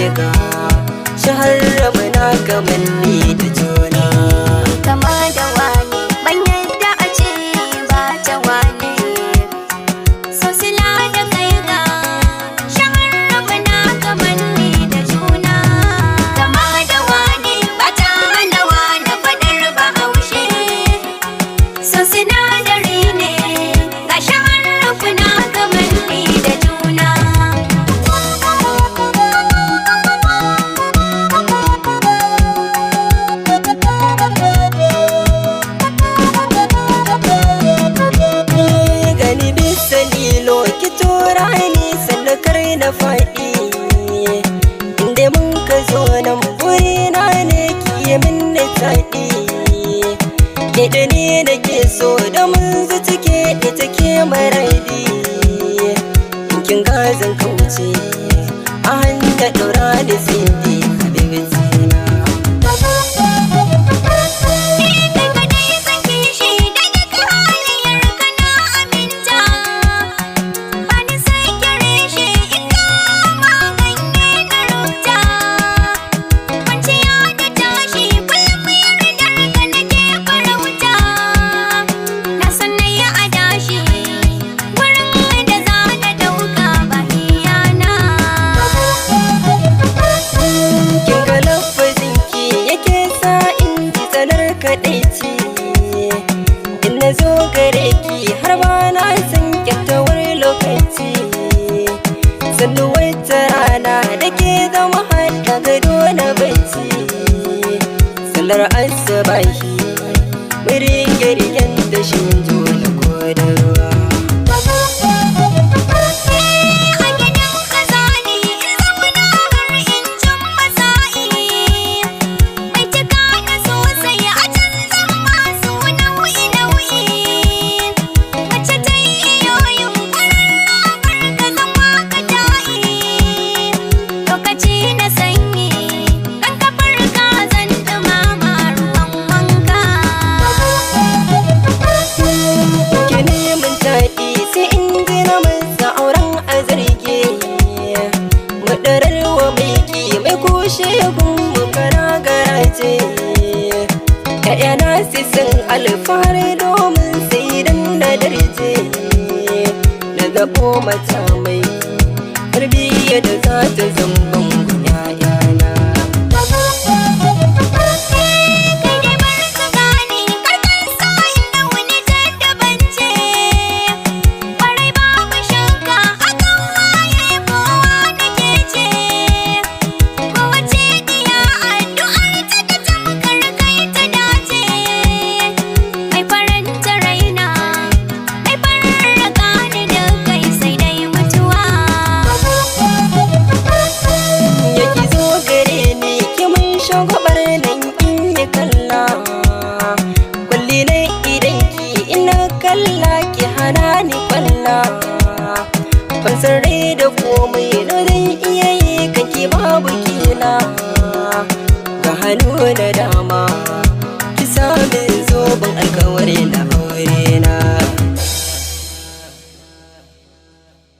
kai ga shahararmu na kamanni da juna. Kama da wane ban yadda a ce ba ta wane, so sila da kai ga shahararmu na kamanni da juna. Kama da wane ba ta hana wane fadar Bahaushe, so sinadari ne ga shahararmu na kamanni da juna. Gani bisa lilo ki tura ni sallakar na faɗi, inda mun ka zo nan burina ne ki yi min da taɗi. Ke da ni da ke so da mun zuci ke ita ke maradi, kin gazan kauce a hanta ɗaura da sindi habibatina. Na zo gare ki har ba na san kyautawar lokaci, sannu wata rana da ke zama hada gado na bacci. Sallar asubahi wurin girgen da shin jona ko da ruwa. Yana sisin alfahari domin sai dan da darje, na zabo mata mai tarbiyya da za ta zamban yayana. Fansar rai da komai